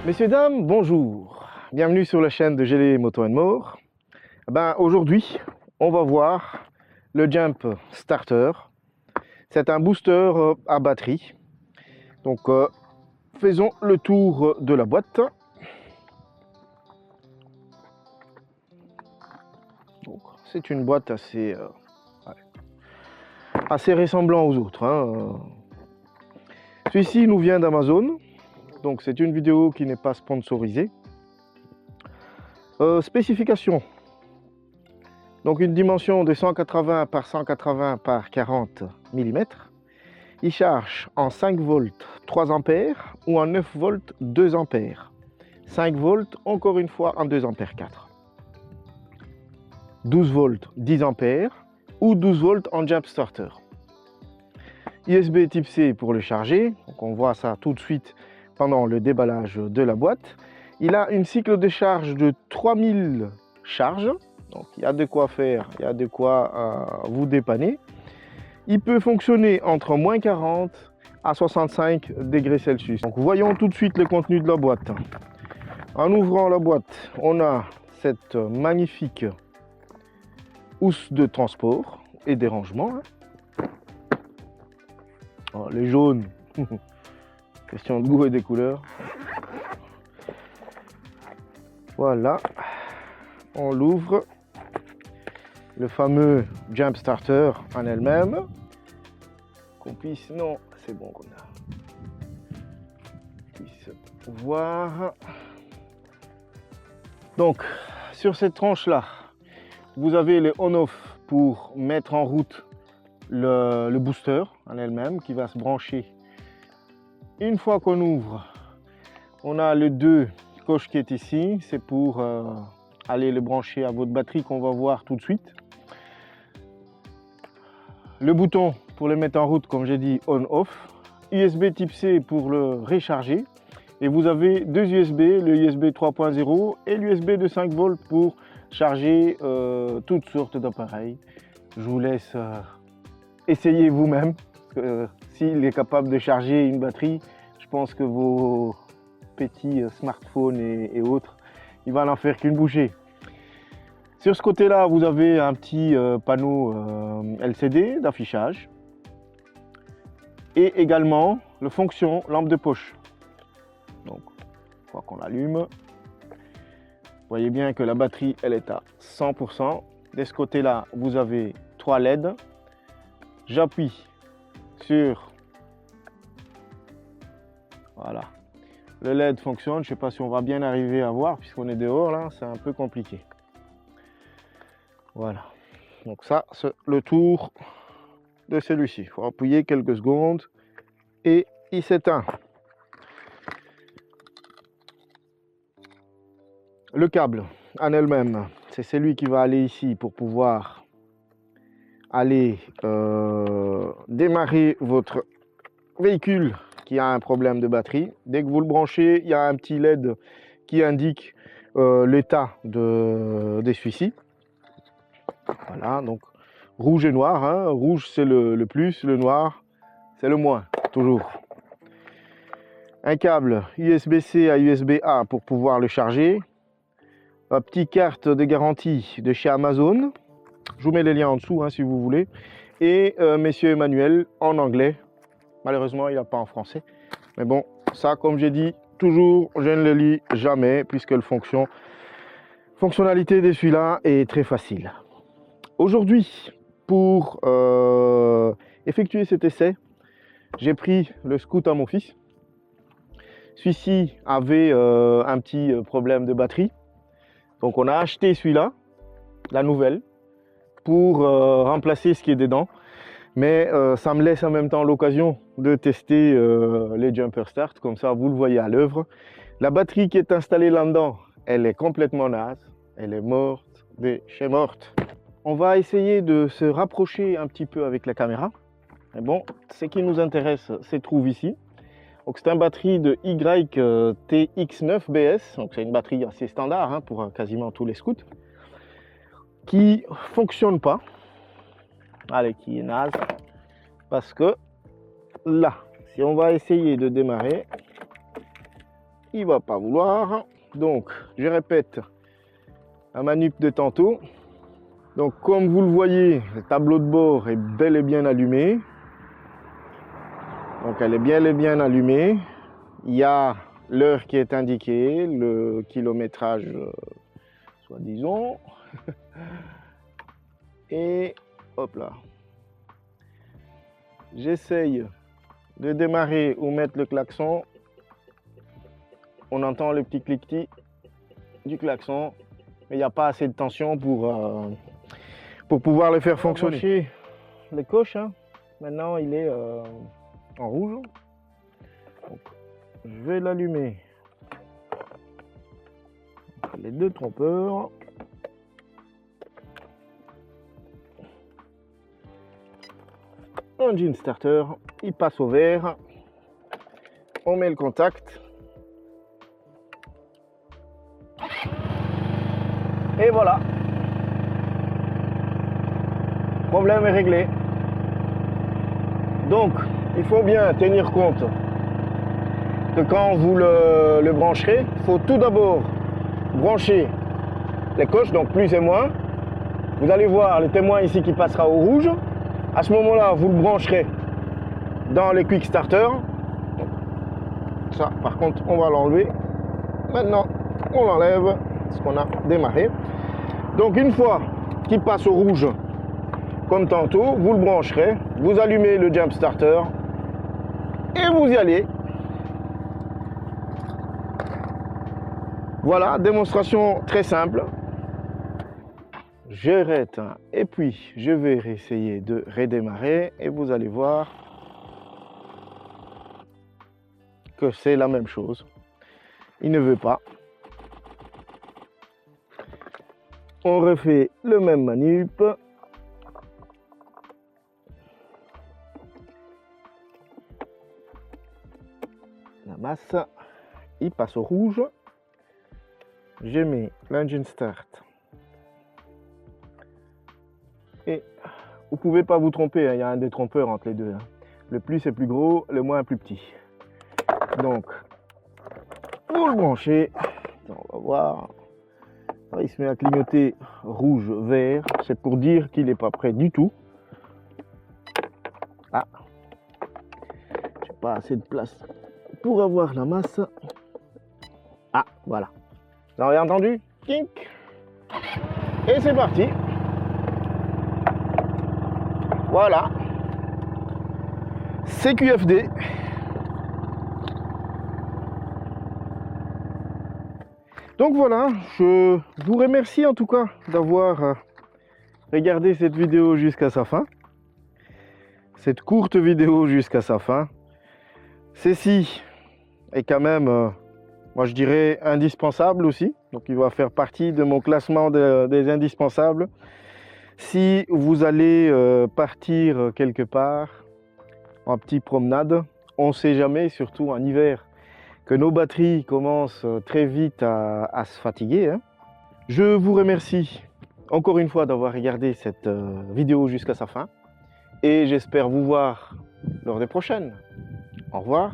Messieurs, dames, bonjour. Bienvenue sur la chaîne de GD Moto More. Aujourd'hui, on va voir le Jump Starter. C'est un booster à batterie. Donc, faisons le tour de la boîte. C'est une boîte assez ressemblant aux autres, hein. Celui-ci nous vient d'Amazon. Donc c'est une vidéo qui n'est pas sponsorisée. Spécification. Donc une dimension de 180 par 180 par 40 mm. Il charge en 5 volts 3 ampères ou en 9 volts 2 ampères. 5 volts encore une fois en 2 ampères 4. 12 volts 10 ampères ou 12 volts en Jump Starter. USB type C pour le charger. Donc on voit ça tout de suite pendant le déballage de la boîte. Il a une cycle de charge de 3000 charges, donc il y a de quoi faire, il y a de quoi vous dépanner. Il peut fonctionner entre moins 40 à 65 degrés Celsius. Donc voyons tout de suite le contenu de la boîte. En ouvrant la boîte, on a cette magnifique housse de transport et des rangements. Alors, les jaunes, question de goût et des couleurs. Voilà, on l'ouvre, le fameux Jump Starter en elle-même, qu'on puisse, non, c'est bon qu'on puisse voir. Donc, sur cette tranche-là, vous avez le on-off pour mettre en route le booster en elle-même qui va se brancher. Une fois qu'on ouvre, on a le 2 coche qui est ici, c'est pour aller le brancher à votre batterie qu'on va voir tout de suite. Le bouton pour le mettre en route, comme j'ai dit, on-off. USB type C pour le recharger. Et vous avez deux USB, le USB 3.0 et l'USB de 5 volts pour charger toutes sortes d'appareils. Je vous laisse essayer vous-même. S'il est capable de charger une batterie, je pense que vos petits smartphones et autres, il va n'en faire qu'une bouchée. Sur ce côté-là, vous avez un petit panneau LCD d'affichage et également le fonction lampe de poche. Donc, une fois qu'on l'allume, vous voyez bien que la batterie, elle est à 100%. De ce côté-là, vous avez 3 LED. J'appuie sur, voilà, le LED fonctionne. Je ne sais pas si on va bien arriver à voir puisqu'on est dehors là, c'est un peu compliqué. Voilà, donc ça c'est le tour de celui-ci. Il faut appuyer quelques secondes et il s'éteint. Le câble en elle-même, c'est celui qui va aller ici pour pouvoir aller démarrer votre véhicule qui a un problème de batterie. Dès que vous le branchez, il y a un petit LED qui indique l'état de celui-ci. Voilà, donc rouge et noir, hein. Rouge c'est le plus, le noir c'est le moins, toujours. Un câble USB-C à USB-A pour pouvoir le charger. Une petite carte de garantie de chez Amazon. Je vous mets les liens en dessous hein, si vous voulez. Et Monsieur Emmanuel en anglais. Malheureusement, il n'a pas en français. Mais bon, ça, comme j'ai dit, toujours, je ne le lis jamais puisque la fonctionnalité de celui-là est très facile. Aujourd'hui, pour effectuer cet essai, j'ai pris le Scoot à mon fils. Celui-ci avait un petit problème de batterie. Donc on a acheté celui-là, la nouvelle, pour remplacer ce qui est dedans. Mais ça me laisse en même temps l'occasion de tester les Jumper Start, comme ça vous le voyez à l'œuvre. La batterie qui est installée là-dedans, elle est complètement naze, elle est morte de chez morte. On va essayer de se rapprocher un petit peu avec la caméra. Mais bon, ce qui nous intéresse, se trouve ici. Donc c'est une batterie de YTX9BS, donc c'est une batterie assez standard hein, pour quasiment tous les scouts, qui fonctionne pas. Allez, qui est naze, parce que là, si on va essayer de démarrer, il va pas vouloir. Donc, je répète la manip de tantôt. Donc, comme vous le voyez, le tableau de bord est bel et bien allumé. Donc, elle est bien allumée. Il y a l'heure qui est indiquée, le kilométrage, soi-disant. Et hop là. J'essaye de démarrer ou mettre le klaxon. On entend le petit cliquetis du klaxon, mais il n'y a pas assez de tension pour pouvoir le faire fonctionner. Les coches, hein. Maintenant il est en rouge. Donc, je vais l'allumer. Les deux trompeurs. Engine starter, il passe au vert. On met le contact. Et voilà. Problème est réglé. Donc, il faut bien tenir compte que quand vous le brancherez, il faut tout d'abord brancher les coches, donc plus et moins. Vous allez voir le témoin ici qui passera au rouge. À ce moment-là, vous le brancherez dans le Quick Starter. Ça, par contre, on va l'enlever. Maintenant, on l'enlève, parce qu'on a démarré. Donc, une fois qu'il passe au rouge, comme tantôt, vous le brancherez, vous allumez le Jump Starter et vous y allez. Voilà, démonstration très simple. Je rééteins et puis je vais essayer de redémarrer et vous allez voir que c'est la même chose. Il ne veut pas. On refait le même manip. La masse, il passe au rouge. Je mets l'engine start. Et vous ne pouvez pas vous tromper, hein, il y a un détrompeur entre les deux. Hein. Le plus est plus gros, le moins plus petit. Donc, vous le branchez. On va voir. Il se met à clignoter rouge-vert. C'est pour dire qu'il n'est pas prêt du tout. Ah, j'ai pas assez de place pour avoir la masse. Ah, voilà. Vous avez entendu? Kink. Et c'est parti. Voilà. CQFD. Donc voilà, je vous remercie en tout cas d'avoir regardé cette vidéo jusqu'à sa fin. Cette courte vidéo jusqu'à sa fin. Ceci est quand même, moi je dirais, indispensable aussi. Donc il va faire partie de mon classement des indispensables. Si vous allez partir quelque part en petite promenade, on ne sait jamais, surtout en hiver, que nos batteries commencent très vite à se fatiguer. Hein. Je vous remercie encore une fois d'avoir regardé cette vidéo jusqu'à sa fin et j'espère vous voir lors des prochaines. Au revoir.